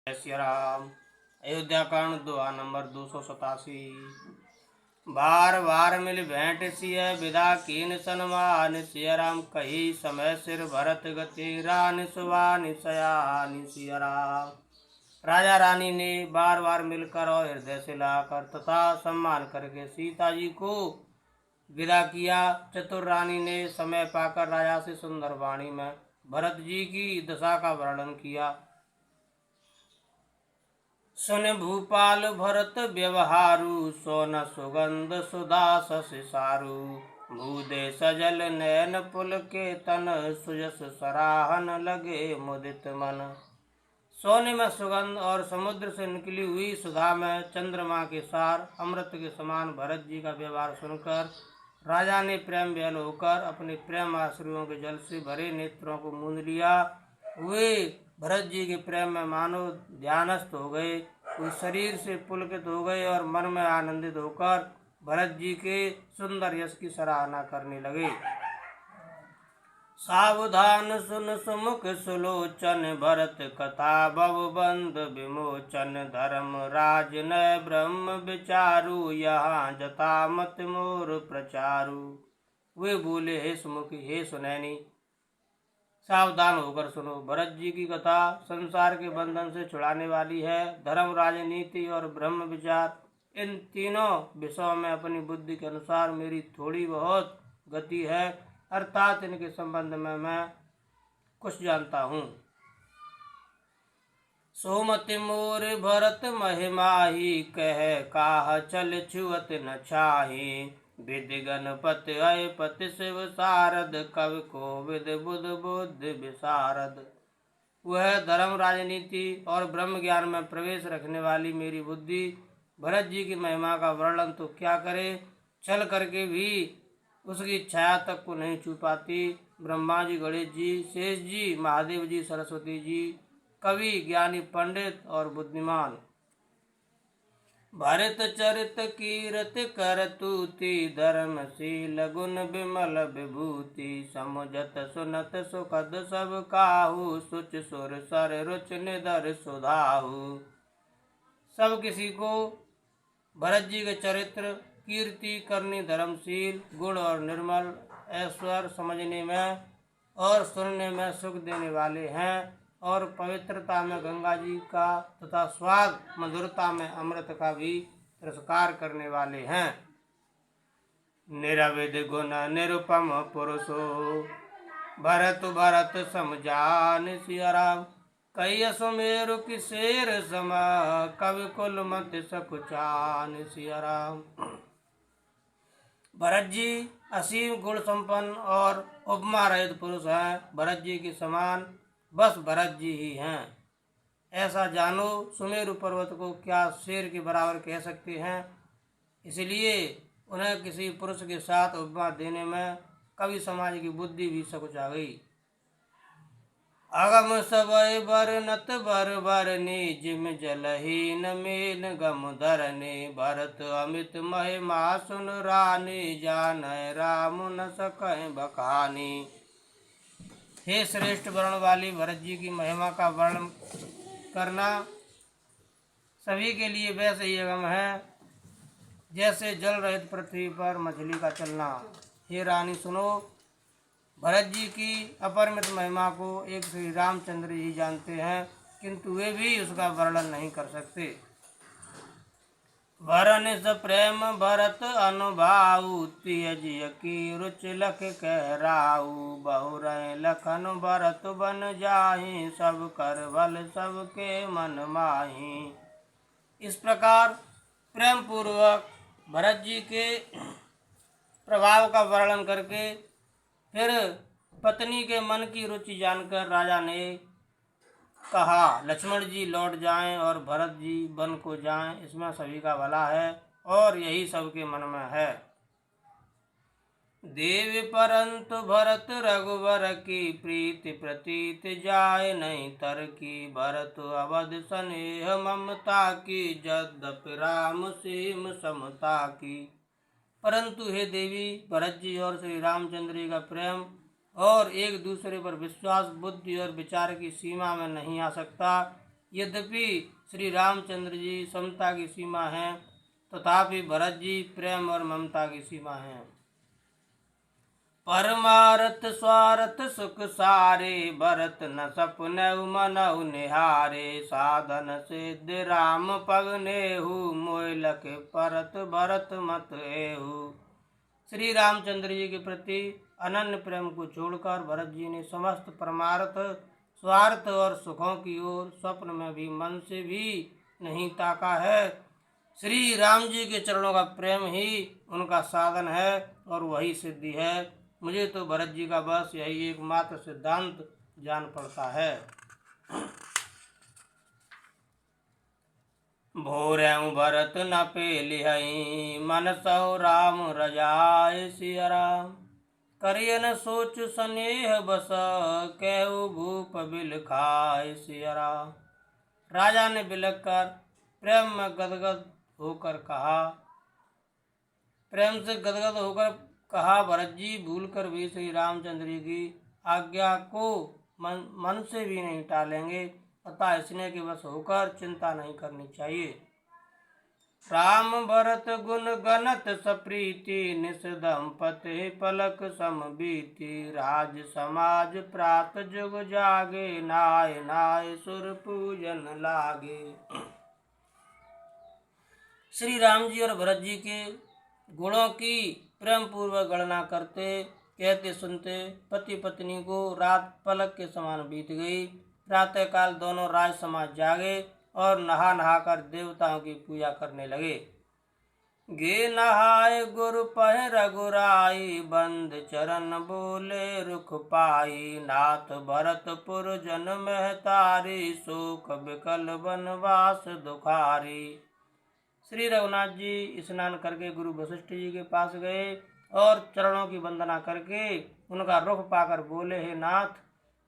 जय सिया राम। अयोध्या कांड दोहा नंबर 287। बार बार मिल भेंट सिय विदा कीन सन्मान, सिया राम कही समय सिर भरत गति रान सुबान सयान सिया राम। राजा रानी ने बार बार मिलकर और हृदय से लाकर तथा सम्मान करके सीता जी को विदा किया। चतुर रानी ने समय पाकर राजा से सुंदर वाणी में भरत जी की दशा का वर्णन किया। सुन भूपाल भरत व्यवहारु, सोन सुगंध सुधा सारु। भूदे सजल नयन पुल के तन, सुजस सराहन लगे मुदित मन। सोने में सुगंध और समुद्र से निकली हुई सुधा में चंद्रमा के सार अमृत के समान भरत जी का व्यवहार सुनकर राजा ने प्रेम व्याल होकर अपने प्रेम आश्रयों के जल से भरे नेत्रों को मूंद लिया। वे भरत जी के प्रेम में मानो ध्यानस्थ हो गए। वे शरीर से पुलकित हो गए और मन में आनंदित होकर भरत जी के सुंदर यश की सराहना करने लगे। सावधान सुन सुमुख सुलोचन, भरत कथा भवबंध विमोचन। धर्म राज न ब्रह्म विचारु, यहाँ जता मत मोर प्रचारु। वे बोले, हे सुमुख हे सुनैनी, सावधान होकर सुनो। भरत जी की कथा संसार के बंधन से छुड़ाने वाली है। धर्म, राजनीति और ब्रह्म विचार, इन तीनों विषयों में अपनी बुद्धि के अनुसार मेरी थोड़ी बहुत गति है, अर्थात इनके संबंध में मैं कुछ जानता हूँ। सोमति मोर भरत महिमाही, कह काह चल छुअत न छाही। विधि गणपति अयपति शिव सारद, कवि को विद बुध बुद्धि विशारद। वह धर्म, राजनीति और ब्रह्म ज्ञान में प्रवेश रखने वाली मेरी बुद्धि भरत जी की महिमा का वर्णन तो क्या करे, चल करके भी उसकी छाया तक को नहीं छू पाती। ब्रह्मा जी, गणेश जी, शेष जी, महादेव जी, सरस्वती जी, कवि, ज्ञानी, पंडित और बुद्धिमान। भरत चरित कीरत कर तूति, धर्मशील गुण विमल विभूति। समुझत सुनत सुखद सब काहू, सुच सुर सर रुच निधर सुधाहु। सब किसी को भरत जी के चरित्र, कीर्ति करनी, धर्मशील गुण और निर्मल ऐश्वर्य समझने में और सुनने में सुख देने वाले हैं, और पवित्रता में गंगा जी का तथा स्वाद मधुरता में अमृत का भी तिरस्कार करने वाले हैं। निरवधि गुण निरुपम पुरुषो, भरत भरत समझान सिया राम। कई सुमेरु की शेर समा, कवि कुल मत सकुचान सिया राम। भरत जी असीम गुण संपन्न और उपमा रहित पुरुष हैं। भरत जी के समान बस भरत जी ही हैं। ऐसा जानो, सुमेरु पर्वत को क्या शेर के बराबर कह सकते हैं। इसलिए उन्हें किसी पुरुष के साथ उपमा देने में कवि समाज की बुद्धि भी सकुचा गई। अगम सबय बरनत बर बरनी, जिम जलहीन मेन गम धरने। भरत अमित महिमा सुन रानी, जानय राम न सकय बखानी। हे श्रेष्ठ वर्ण वाली भरत जी की महिमा का वर्णन करना सभी के लिए वैसे ही अगम है जैसे जल रहित पृथ्वी पर मछली का चलना। हे रानी सुनो, भरत जी की अपरिमित महिमा को एक श्री रामचंद्र ही जानते हैं, किंतु वे भी उसका वर्णन नहीं कर सकते। वरन स प्रेम भरत अनुभाऊ, तियजिय की रुच लख कहराऊ। बहुर लखन भरत बन जाहि, सब कर बल सबके मन माही। इस प्रकार प्रेम पूर्वक भरत जी के प्रभाव का वर्णन करके फिर पत्नी के मन की रुचि जानकर राजा ने कहा, लक्ष्मण जी लौट जाएं और भरत जी वन को जाएं, इसमें सभी का भला है और यही सबके मन में है। देव परंतु भरत रघुवर की, प्रीति प्रतीत जाय नहीं तर की। भरत अवध स्नेह ममता की, यद्यपि राम सीम समता की। परंतु हे देवी, भरत जी और श्री रामचंद्र जी का प्रेम और एक दूसरे पर विश्वास बुद्धि और विचार की सीमा में नहीं आ सकता। यद्यपि श्री रामचंद्र जी समता की सीमा है, तथापि भरत जी प्रेम और ममता की सीमा है। परमारथ स्वार्थ सुख सारे, भरत न सपनउ मनउ निहारे। साधन सिद्ध राम पग नेहु, मोय लख परत भरत मत एहु। श्री रामचंद्र जी के प्रति अनन्य प्रेम को छोड़कर भरत जी ने समस्त परमार्थ स्वार्थ और सुखों की ओर स्वप्न में भी मन से भी नहीं ताका है। श्री राम जी के चरणों का प्रेम ही उनका साधन है और वही सिद्धि है। मुझे तो भरत जी का बस यही एकमात्र सिद्धांत जान पड़ता है। भोरऊ भरत न पेलिहई, मन सौ राम रजाय सिया राम। करियन सोच स्नेह बस, कहु भूप बिल खाय सिया राम। राजा ने बिलख कर प्रेम में गदगद होकर कहा, प्रेम से गदगद होकर कहा, भरत जी भूल कर भी श्री रामचंद्र जी की आज्ञा को मन से भी नहीं टालेंगे, अतः स्नेह के वश होकर चिंता नहीं करनी चाहिए। राम भरत गुण गणत सप्रीति, निस दंपति पलक सम बीती। राज समाज प्रात जुग जागे, नाय नाय सुर पूजन लागे। श्री राम जी और भरत जी के गुणों की प्रेम पूर्वक गणना करते कहते सुनते पति पत्नी को रात पलक के समान बीत गई। प्रातः काल दोनों राज समाज जागे और नहा नहा कर देवताओं की पूजा करने लगे। गे नहाय गुरु पह रघुराई, बंद चरण बोले रुख पाई। नाथ भरतपुर जन महतारी, शोक बिकल बनवास दुखारी। श्री रघुनाथ जी स्नान करके गुरु वशिष्ठ जी के पास गए और चरणों की वंदना करके उनका रुख पाकर बोले, हे नाथ,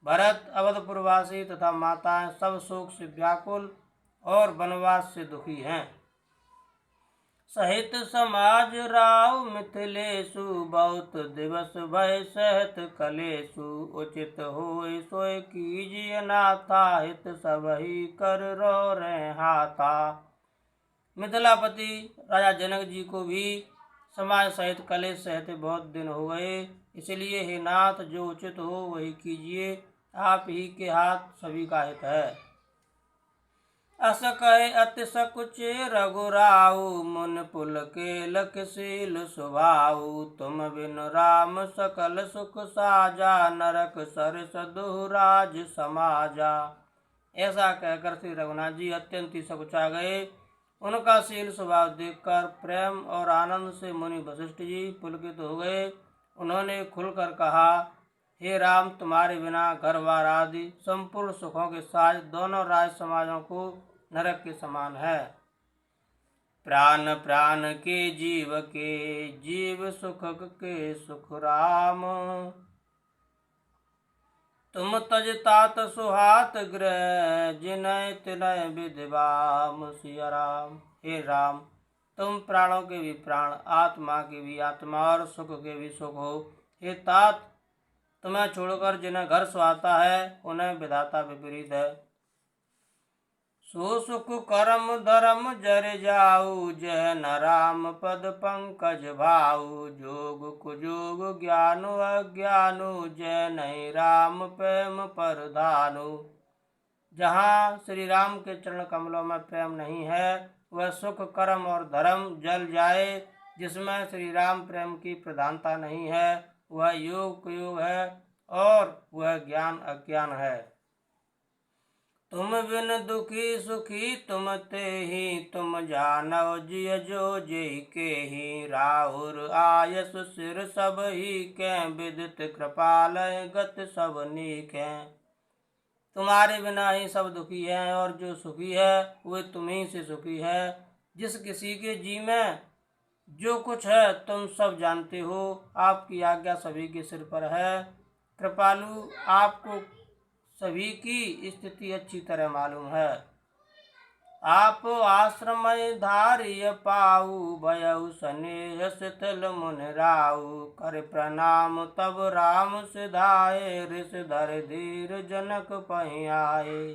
भरत अवधपुरवासी तथा माताएं सब शोक से व्याकुल और वनवास से दुखी हैं। सहित समाज राव मिथिलेशु, बहुत दिवस भय सहत कलेशु। उचित होय सोय कीजिए नाथा, हित सबहि कर रो रहे हाथा। मिथिलापति राजा जनक जी को भी समाज सहित कलेश सहते बहुत दिन हो गए, इसलिए हे नाथ जो उचित हो वही कीजिए, आप ही के हाथ सभी का हित है। अस कहे अति सकुचे रघुराऊ, मुन पुल के लखशील स्वभाऊ। तुम बिन राम सकल सुख साजा, नरक सरस दुहराज समाजा। ऐसा कहकर श्री रघुनाथ जी अत्यंत ही सकुचा गए। उनका शील स्वभाव देखकर प्रेम और आनंद से मुनि वशिष्ठ जी पुलकित हो गए। उन्होंने खुलकर कहा, हे राम, तुम्हारे बिना घर बार आदि संपूर्ण सुखों के साथ दोनों राज समाजों को नरक के समान है। प्राण प्राण के जीव सुख के सुख राम। तुम तज तात सुहात ग्रह, जिनय तिनय विधिवाम सिया राम। हे राम, तुम प्राणों के भी प्राण, आत्मा के भी आत्मा और सुख के भी सुख हो। हे तात, तुम्हें छोड़कर जिन्हें घर सुहाता है उन्हें विधाता विपरीत है। सो सुख कर्म धर्म जर जाऊ, जह न राम पद पंकज भाऊ। जोग कुजोग ज्ञानु अज्ञानु, जय नहीं राम प्रेम पर धानु। जहाँ श्री राम के चरण कमलों में प्रेम नहीं है, वह सुख कर्म और धर्म जल जाए। जिसमें श्री राम प्रेम की प्रधानता नहीं है, वह योग कुयोग है और वह ज्ञान अज्ञान है। तुम बिन दुखी सुखी तुम ते ही, तुम जानो जिय जो जेहि के ही। राहुर आयस सिर सब ही के, विदित कृपाल गत सब नीक है। तुम्हारे बिना ही सब दुखी हैं और जो सुखी है वे तुम्ही से सुखी है। जिस किसी के जी में जो कुछ है तुम सब जानते हो। आपकी आज्ञा सभी के सिर पर है। कृपालु, आपको सभी की स्थिति अच्छी तरह मालूम है। आप आश्रम धार्य पाऊ, भयउ स्नेह शिथिल मुनि राऊ। कर प्रणाम तब राम सिधाए, ऋष धर धीर जनक पहि आए।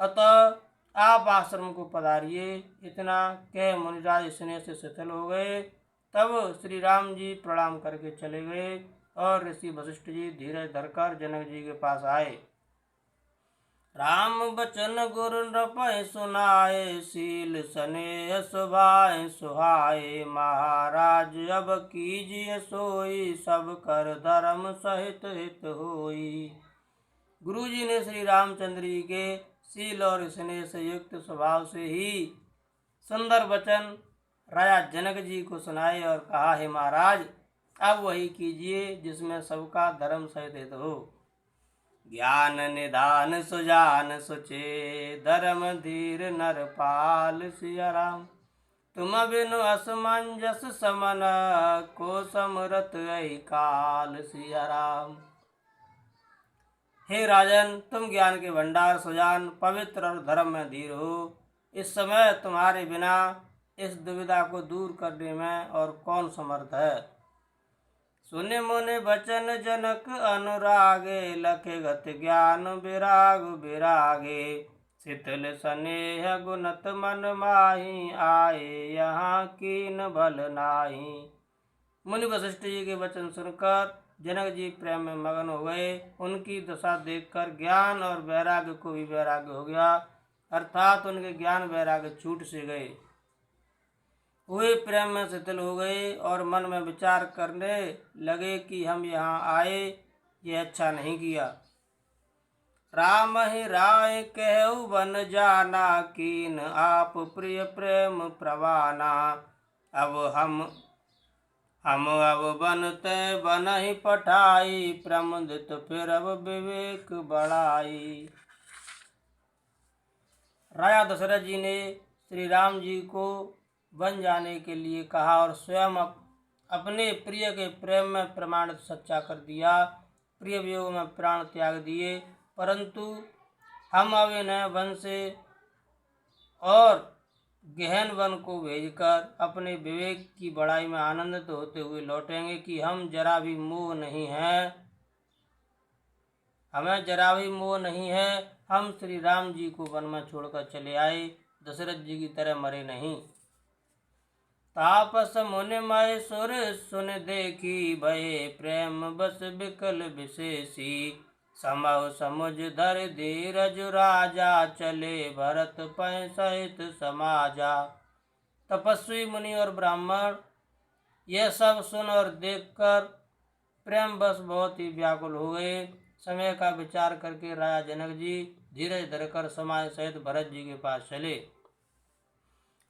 अतः आप आश्रम को पधारिए। इतना कह मुनिराज स्नेह से शिथिल हो गए। तब श्री राम जी प्रणाम करके चले गए और ऋषि वशिष्ठ जी धीरज धरकर जनक जी के पास आए। राम बचन गुरु नृपय सुनाए, शील स्नेह सुभाए सुहाए। महाराज अब कीजिए सोई, सब कर धर्म सहित हित होई। गुरु जी ने श्री रामचंद्र जी के शील और स्नेह से युक्त स्वभाव से ही सुंदर वचन राजा जनक जी को सुनाए और कहा, हे महाराज अब वही कीजिए जिसमें सबका धर्म सहित हित हो। ज्ञान निधान सुजान सुचे, धर्म धीर नरपाल। सिया राम तुम बिनु असमंजस समन, को समरत ऐ काल। सिया राम हे राजन, तुम ज्ञान के भंडार, सुजान, पवित्र और धर्म में धीर हो। इस समय तुम्हारे बिना इस दुविधा को दूर करने में और कौन समर्थ है। सुने मुनि बचन जनक अनुरागे, लखे गत ज्ञान विराग विरागे। शीतल स्नेह गुणत मन माही, आए यहाँ कीन बल नाही। मुनि वशिष्ठ जी के वचन सुनकर जनक जी प्रेम में मगन हो गए। उनकी दशा देखकर ज्ञान और वैराग्य को भी वैराग्य हो गया, अर्थात उनके ज्ञान वैराग्य छूट से गए। वे प्रेम में शिथिल हो गए और मन में विचार करने लगे कि हम यहाँ आए ये अच्छा नहीं किया। राम ही राय कहु बन जाना, कीन आप प्रिय प्रेम प्रवाना। अब हम अब बनते बन ही पठाई, प्रमुदित फिर अब विवेक बढ़ाई। राजा दशरथ जी ने श्री राम जी को बन जाने के लिए कहा और स्वयं अपने प्रिय के प्रेम में प्रमाणित सच्चा कर दिया। प्रिय वियोग में प्राण त्याग दिए, परंतु हम अब इन्हें वन से और गहन वन को भेजकर अपने विवेक की बढ़ाई में आनंदित होते हुए लौटेंगे कि हम जरा भी मोह नहीं है, हमें जरा भी मोह नहीं है। हम श्री राम जी को वन में छोड़कर चले आए, दशरथ जी की तरह मरे नहीं। तापस मुनि मय सुर सुन देखी, भये प्रेम बस विकल विशेषी। समव समुझ धर धीरज राजा, चले भरत पै सहित समाजा। तपस्वी मुनि और ब्राह्मण यह सब सुन और देखकर प्रेम बस बहुत ही व्याकुल हो गए। समय का विचार करके राजा जनक जी धीरज धरकर समाज सहित भरत जी के पास चले।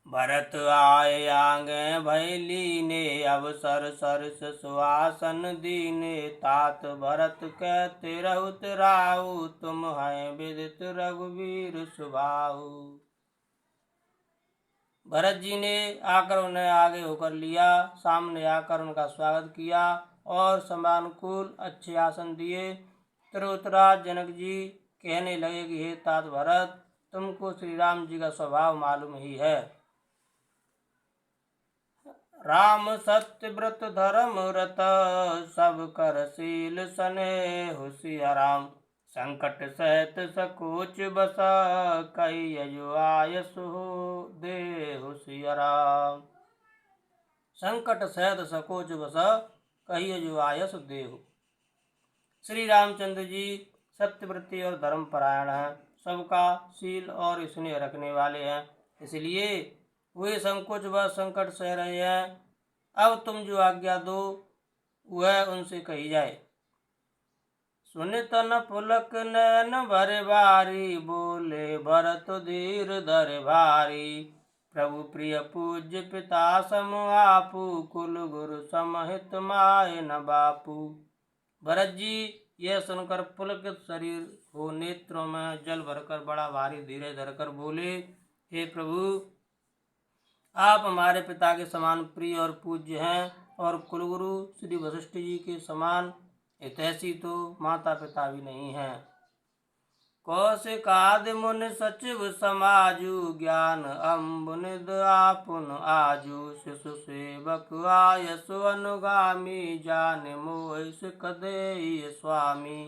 भरत आए आगे भय लीने, अवसर सरस सुहासन दीने। तात भरत कहते रहुत राहु, तुम है विदित रघुवीर सुभाऊ। भरत जी ने आकर उन्हें आगे होकर लिया, सामने आकर उनका स्वागत किया और समानुकूल अच्छे आसन दिए। त्रिउतराज जनक जी कहने लगे कि हे तात भरत, तुमको श्री राम जी का स्वभाव मालूम ही है। राम सत्य व्रत धर्म रत, सब कर शील स्नेह सिया राम। संकट सहित सकोच बस, कई आयस हो देहु सिया राम। संकट सहित सकोच बस, कही आयस देहु। श्री रामचंद्र जी सत्यव्रती और धर्म परायण हैं, सबका शील और स्नेह रखने वाले हैं, इसलिए वे संकोच व संकट सह रहे हैं। अब तुम जो आज्ञा दो वह उनसे कही जाए। सुनित न पुलक नैन भरे भारी, बोले भरत धीर धर भारी। प्रभु प्रिय पूज्य पिता सम आपू, कुल गुरु समहित माय न बापू। भरत जी यह सुनकर पुलकित शरीर हो नेत्रों में जल भरकर बड़ा भारी धीरे धरकर बोले, हे प्रभु, आप हमारे पिता के समान प्रिय और पूज्य हैं और कुलगुरु श्री वशिष्ठ जी के समान हितैषी तो माता पिता भी नहीं हैं। कौशिकादि मुनि सचिव समाजु, ज्ञान अम्बुनिद आपुन आजु। शिशु सेवक आयसु अनुगामी, जाने मोह सिख देहि स्वामी।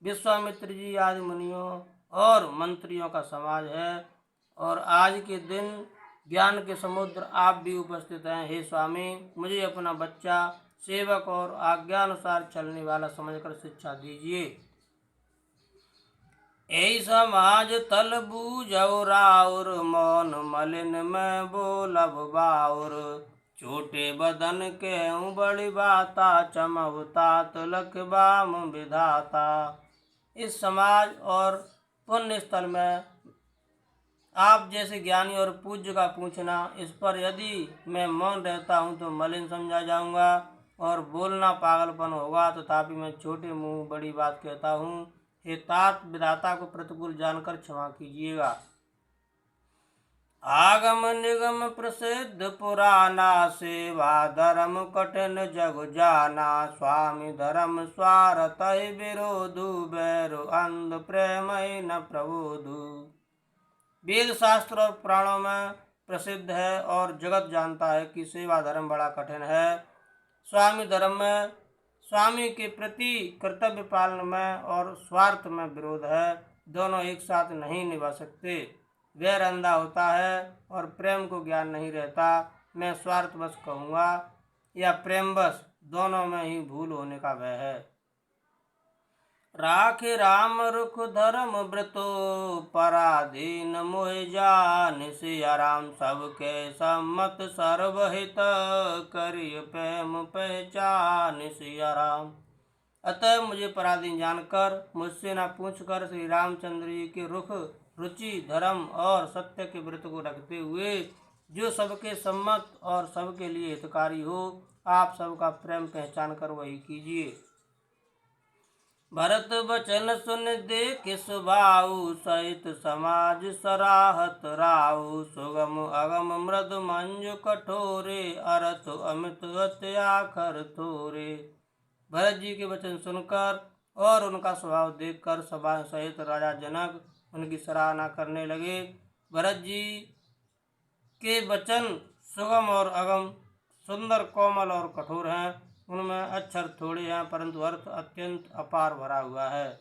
विश्वामित्र जी आदि मुनियों और मंत्रियों का समाज है। और आज के दिन ज्ञान के समुद्र आप भी उपस्थित हैं। हे स्वामी, मुझे अपना बच्चा सेवक और आज्ञानुसार चलने वाला समझकर शिक्षा दीजिए। ऐ समाज तल बूझौ राउर, मौन मलिन में बोलब बाउर। छोटे बदन के बड़ी बाता, चमवता तुलक बाम विधाता। इस समाज और पुण्य स्थल में आप जैसे ज्ञानी और पूज्य का पूछना, इस पर यदि मैं मौन रहता हूँ तो मलिन समझा जाऊंगा और बोलना पागलपन होगा। तथापि मैं छोटे मुंह बड़ी बात कहता हूँ। हे तात, विधाता को प्रतिकूल जानकर क्षमा कीजिएगा। आगम निगम प्रसिद्ध पुराना, सेवा धर्म कठिन जग जाना। स्वामी धर्म स्वार्थ विरोधु, बैरु अंध प्रेम न प्रबोधु। वेद शास्त्र और पुराणों में प्रसिद्ध है और जगत जानता है कि सेवा धर्म बड़ा कठिन है। स्वामी धर्म में स्वामी के प्रति कर्तव्य पालन में और स्वार्थ में विरोध है। दोनों एक साथ नहीं निभा सकते। वैर अंधा होता है और प्रेम को ज्ञान नहीं रहता। मैं स्वार्थवश कहूँगा या प्रेमवश, दोनों में ही भूल होने का भय है। राखे राम रुख धर्म व्रतो, पराधीन मोह जान। सिया राम सबके सम्मत सर्वहित, करिय प्रेम पहचान। सिया राम। अतः मुझे पराधीन जानकर, मुझसे न पूछकर श्री रामचंद्र जी के रुख, रुचि, धर्म और सत्य के व्रत को रखते हुए, जो सबके सम्मत और सबके लिए हितकारी हो, आप सबका प्रेम पहचान कर वही कीजिए। भरत बचन सुन देख सुभाऊ, सहित समाज सराहत राऊ। सुगम अगम मृद मंजु कठोरे, अरथ अमित अति आखर थोरे। भरत जी के वचन सुनकर और उनका स्वभाव देखकर सभा सहित राजा जनक उनकी सराहना करने लगे। भरत जी के वचन सुगम और अगम, सुंदर, कोमल और कठोर हैं। उनमें अक्षर थोड़े हैं परंतु अर्थ अत्यंत अपार भरा हुआ है।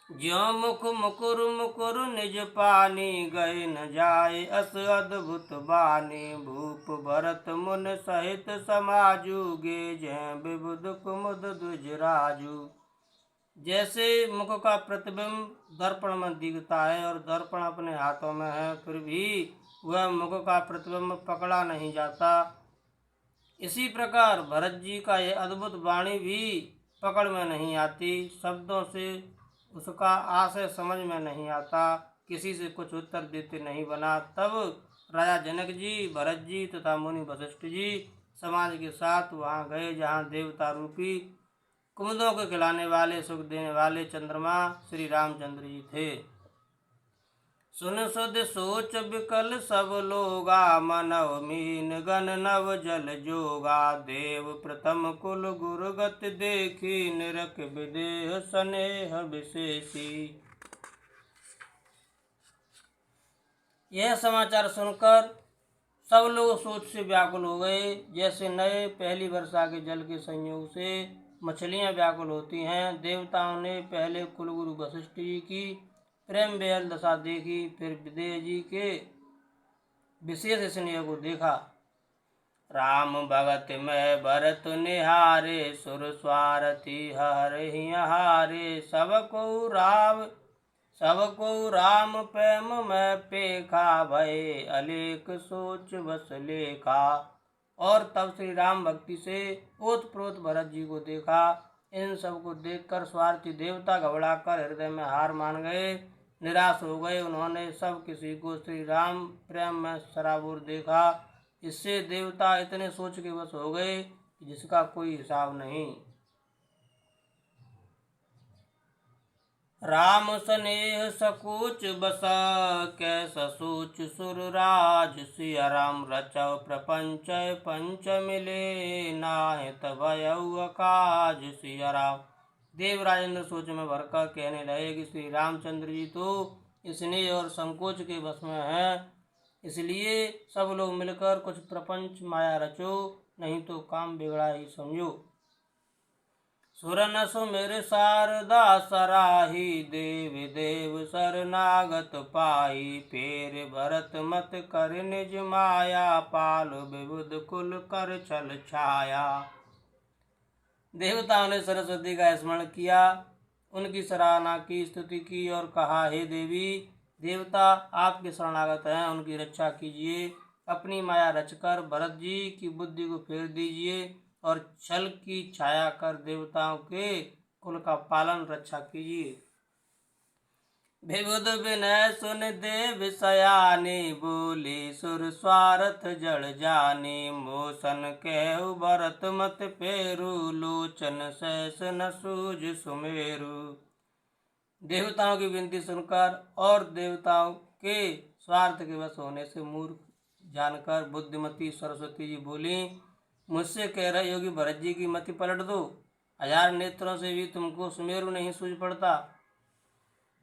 ज्यों मुख मुकुर मुकुर निज पानी, गए न जाए अस अद्भुत बानी। भूप भरत मुन सहित समाजू, गे जय विबुध कुमुद द्विजराजू। जैसे मुख का प्रतिबिंब दर्पण में दिखता है और दर्पण अपने हाथों में है, फिर भी वह मुख का प्रतिबिंब पकड़ा नहीं जाता, इसी प्रकार भरत जी का यह अद्भुत वाणी भी पकड़ में नहीं आती। शब्दों से उसका आशय समझ में नहीं आता, किसी से कुछ उत्तर देते नहीं बना। तब राजा जनक जी, भरत जी तथा मुनि वशिष्ठ जी समाज के साथ वहाँ गए जहाँ देवता रूपी कुमुदों को खिलाने वाले, सुख देने वाले चंद्रमा श्री रामचंद्र जी थे। सुन सुध सोच विकल सब लोगा, मनव मीन गन नव जल जोगा। देव प्रथम कुल गुरु गति देखी, निरख विदेह स्नेह विशेषी। यह समाचार सुनकर सब लोग सोच से व्याकुल हो गए, जैसे नए पहली वर्षा के जल के संयोग से मछलियां व्याकुल होती हैं। देवताओं ने पहले कुलगुरु वशिष्ठ जी की प्रेम बेहल दशा देखी, फिर विदेह जी के विशेष स्नेह को देखा। राम भगत में भरत निहारे, सुर स्वारथी हरि हारे। सबको राम प्रेम में पेखा, भय अलेख सोच बस लेखा। और तब श्री राम भक्ति से ओतप्रोत भरत जी को देखा। इन सब को देखकर स्वार्थी देवता घबराकर हृदय में हार मान गए, निराश हो गए। उन्होंने सब किसी को श्री राम प्रेम में सराबोर देखा। इससे देवता इतने सोच के वश हो गए जिसका कोई हिसाब नहीं। राम स्नेह सकुच बस, कैसा सोच सुरराज। सिया राम रचौ प्रपंच पंच मिले, नाहित भयउ अकाज। सिया राम। देव राजेंद्र सोच में भरकर कहने लगे कि श्री रामचंद्र जी तो स्नेह और संकोच के वश में हैं, इसलिए सब लोग मिलकर कुछ प्रपंच माया रचो, नहीं तो काम बिगड़ा ही समझो। सुरन सुमिर शारदा सराही, देव देव शरणागत पाई। फेर भरत मत कर निज माया, पाल विबुध कुल कर छल छाया। देवताओं ने सरस्वती का स्मरण किया, उनकी सराहना की, स्तुति की और कहा, हे देवी, देवता आपके शरणागत हैं, उनकी रक्षा कीजिए। अपनी माया रचकर भरत जी की बुद्धि को फेर दीजिए और छल की छाया कर देवताओं के कुल का पालन रक्षा कीजिए। विबुध विनय सुन देव सयाने, बोले सुर स्वार्थ जड़ जाने। मोसन कहु भरत मत फेरु, लोचन सहस न सूझ सुमेरु। देवताओं की विनती सुनकर और देवताओं के स्वार्थ के वश होने से मूर्ख जानकर बुद्धिमती सरस्वती जी बोली, मुझसे कह रहे योगी भरत जी की मति पलट दो। 1000 नेत्रों से भी तुमको सुमेरु नहीं सूझ पड़ता।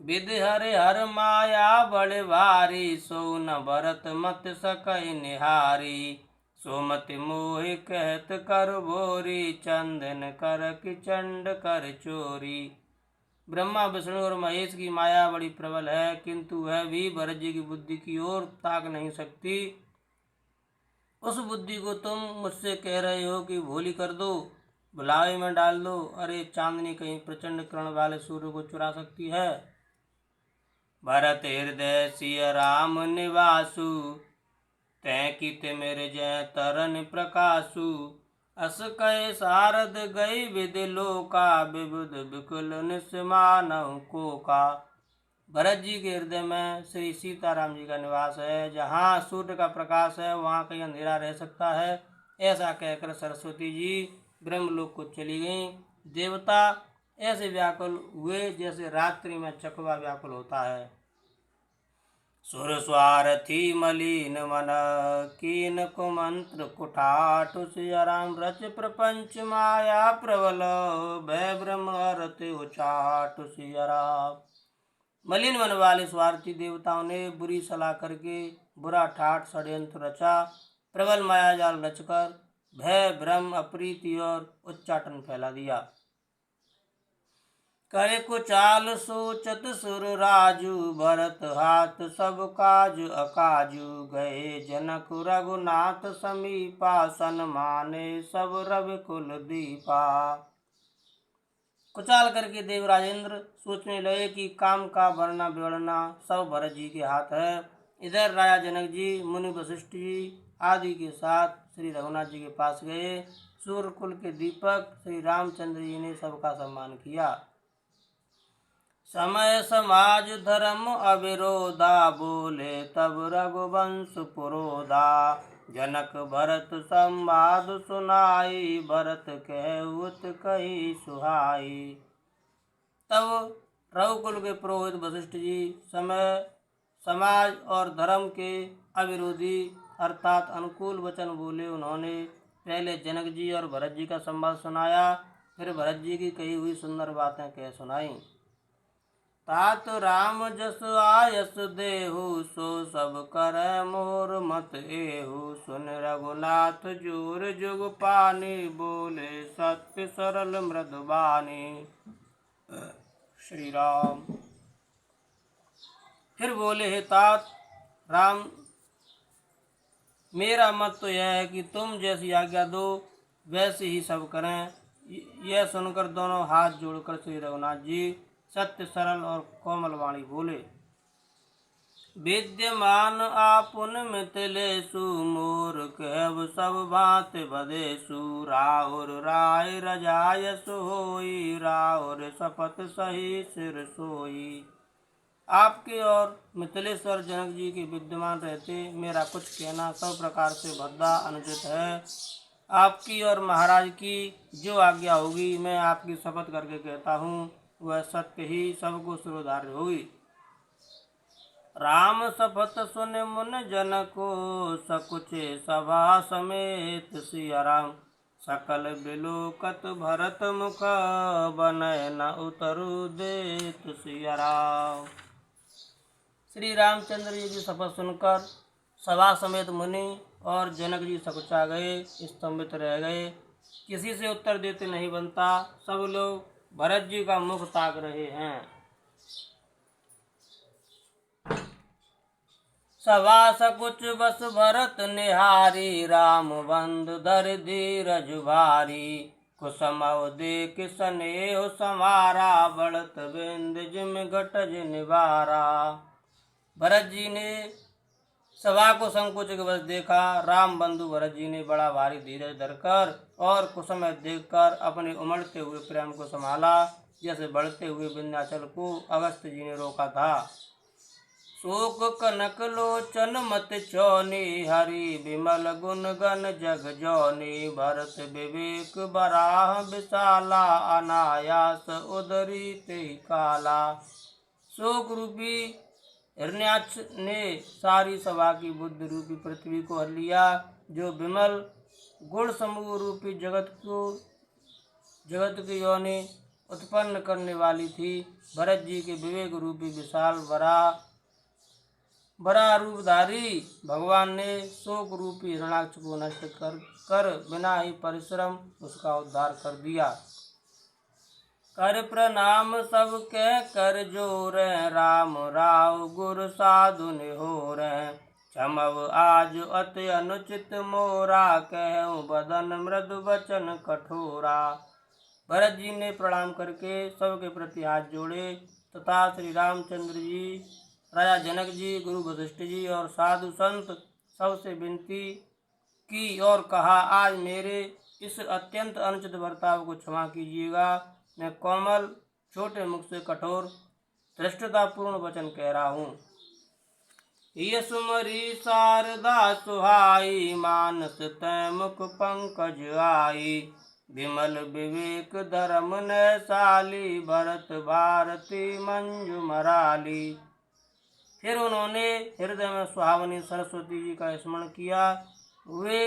विधि हरे हर माया बड़े भारी, सो न भरत मत सकई निहारी। सो मत मोहि कहत कर भोरी, चंदन कर कि चंड कर चोरी। ब्रह्मा विष्णु और महेश की माया बड़ी प्रबल है, किंतु वह भी भरत जी की बुद्धि की ओर ताक नहीं सकती। उस बुद्धि को तुम मुझसे कह रहे हो कि भोली कर दो, भुलावे में डाल दो। अरे चांदनी कहीं प्रचंड किरण वाले सूर्य को चुरा सकती है। भरत हृदय सिय राम निवासु, तै कित मेरे जय तरन प्रकाशु। अस कहे सारद गई विधि लोका, विबुध विकुल निस्मानहु कोका। भरत जी के हृदय में श्री सीताराम जी का निवास है, जहाँ सूर्य का प्रकाश है वहाँ कहीं अंधेरा रह सकता है। ऐसा कहकर सरस्वती जी ब्रह्मलोक को चली गईं। देवता ऐसे व्याकुल हुए जैसे रात्रि में चकवा व्याकुल होता है। सुर स्वार्थी मलिन मन, कीन कुमंत्र कुठाट। सियाराम रच प्रपंच माया प्रबल, भय ब्रह्म हरते उचाट। सियाराम मलिन मन वाले स्वार्थी देवताओं ने बुरी सलाह करके बुरा ठाठ षड्यंत्र रचा, प्रबल मायाजाल रचकर भय भ्रम अप्रीति और उच्चाटन फैला दिया। करे कुचाल सोचत सुर राजू, भरत हाथ सब काज अकाजू। गए जनक रघुनाथ समीपा, सन्माने सब रवि कुल दीपा। कुचाल करके देव राजेंद्र सोचने लगे कि काम का बढ़ना बिगड़ना सब भरत जी के हाथ है। इधर राजा जनक जी, मुनि वशिष्ठ जी आदि के साथ श्री रघुनाथ जी के पास गए। सूर्य कुल के दीपक श्री रामचंद्र जी ने सबका सम्मान किया। समय समाज धर्म अविरोधा, बोले तब रघुवंश पुरोधा। जनक भरत संवाद सुनाई, भरत कहउत कही सुहाई। तब रघुकुल के पुरोहित वशिष्ठ जी समय समाज और धर्म के अविरोधी अर्थात अनुकूल वचन बोले। उन्होंने पहले जनक जी और भरत जी का संवाद सुनाया, फिर भरत जी की कही हुई सुंदर बातें कह सुनाई। तात राम जस आयस देहु, सो सब कर मोर मत एहु। सुन रघुनाथ जोर जुग पानी, बोले सत्य सरल मृदुबानी। श्री राम फिर बोले, हे तात राम, मेरा मत तो यह है कि तुम जैसी आज्ञा दो वैसे ही सब करें। यह सुनकर दोनों हाथ जोड़कर श्री रघुनाथ जी सत्य सरल और कोमल वाणी बोले। विद्यमान आपुन मिथिलेशु, मोर कहब सब भांत बदेशु। राउर राय रजायस होई, राउर शपथ सही सिर सोई। आपके और मिथिलेश्वर जनक जी के विद्यमान रहते मेरा कुछ कहना सब प्रकार से भद्दा अनुचित है। आपकी और महाराज की जो आज्ञा होगी मैं आपकी शपथ करके कहता हूँ, वह सत्य ही सबको सुरोधार्य होगी। राम शपथ सुन मुन जन को, सकुचे सभा समेत। सिया राम सकल बिलोकत, भरत मुख बनय न उतरु देत। सिया राम श्री रामचंद्र जी की शपथ सुनकर सभा समेत मुनि और जनक जी सकुचा गए, स्तंभित रह गए। किसी से उत्तर देते नहीं बनता। सब लोग भरत जी का मुख ताक रहे हैं। सभा सकुच बस भरत निहारी, राम बंधु धर धीरज भारी। कुसमव देख स्नेह समारा, बढ़त बिंद जिम घटज निवारा। भरत जी ने सभा को संकोच के बस देखा। राम बंधु भरत जी ने बड़ा भारी धीरज धरकर और कुसुम देखकर अपने उमड़ते हुए प्रेम को संभाला, जैसे बढ़ते हुए विंध्याचल को अगस्त्य जी ने रोका था। शोक कनक लोचन मत चौनी, हरि विमल गुण गण जग जौनी। भरत विवेक बराह विशाला, अनायास उदरी ते काला। शोक रूपी हिरण्याक्ष ने सारी सभा की बुद्ध रूपी पृथ्वी को हर लिया, जो विमल गुण समूह रूपी जगत की योनि उत्पन्न करने वाली थी। भरत जी के विवेक रूपी विशाल बड़ा रूपधारी भगवान ने शोक रूपी हिरण्याक्ष को नष्ट कर बिना ही परिश्रम उसका उद्धार कर दिया। कर प्रणाम सब कह कर जोर, राम राव गुर साधु निहोर। क्षमव आज अति अनुचित मोरा, कहूँ बदन मृदु वचन कठोरा। भरत जी ने प्रणाम करके सबके प्रति हाथ जोड़े तथा श्री रामचंद्र जी, राजा जनक जी, गुरु वशिष्ठ जी और साधु संत सबसे विनती की और कहा, आज मेरे इस अत्यंत अनुचित बर्ताव को क्षमा कीजिएगा। मैं कोमल छोटे मुख से कठोर धृष्टतापूर्ण वचन कह रहा हूँ। ये सुमरी शारदा सुहाई, मानस तय मुख पंकज आई। विमल विवेक धर्म नैसाली, भरत भारती मंजू मराली। फिर उन्होंने हृदय में सुहावनी सरस्वती जी का स्मरण किया। वे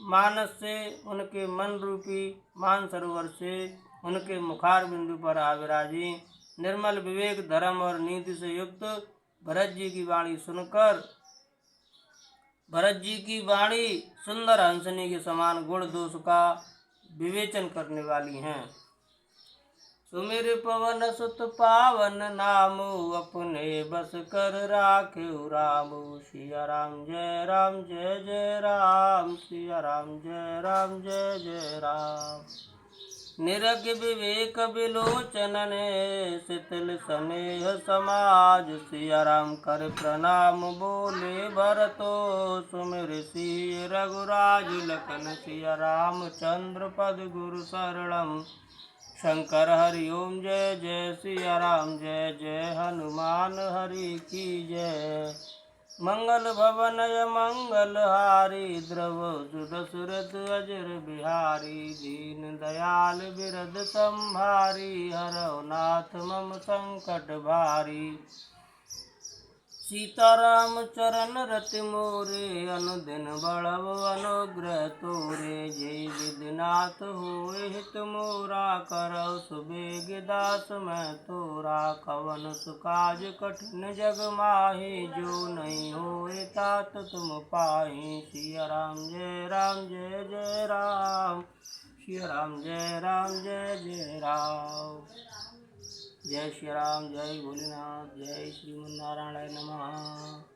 मानस से उनके मन रूपी मान सरोवर से उनके मुखार बिंदु पर आविराजी। निर्मल विवेक धर्म और नीति से युक्त भरत जी की वाणी सुनकर भरत जी की वाणी सुंदर हंसनी के समान गुण दोष का विवेचन करने वाली हैं। सुमिर पवन सुत पावन नामो, अपने बस कर राखे रामो। सिया राम जय राम जय जय राम, सिया राम जय राम जय जय राम। निरग विवेक विलोचन ने, शिथिल स्नेह समाज। सिया राम कर प्रणाम बोले भरतो, सुमिर सिय रघुराज लखन। सिया राम चंद्र पद गुरु शरणम, शंकर हरि ओम जय जय। सिया राम जय जय, हनुमान हरि की जय। मंगल भवन मंगल हारी, द्रव सुरत अजर बिहारी। दीन दयाल बिरद संभारी, हरौ नाथ मम संकट भारी। सीताराम चरण रति मोरे, अनुदिन बढ़व अनुग्रह तोरे। जय विधिनाथ होए हित मोरा, करौ सुबेग दास मैं तोरा। कवन सुकाज कठिन जग माही, जो नहीं होए तात तुम पाही। सिया राम जय जय राम, सिया राम जय जय राम। जय श्री राम, जय भोलेनाथ, जय श्रीमन्नारायण नमः।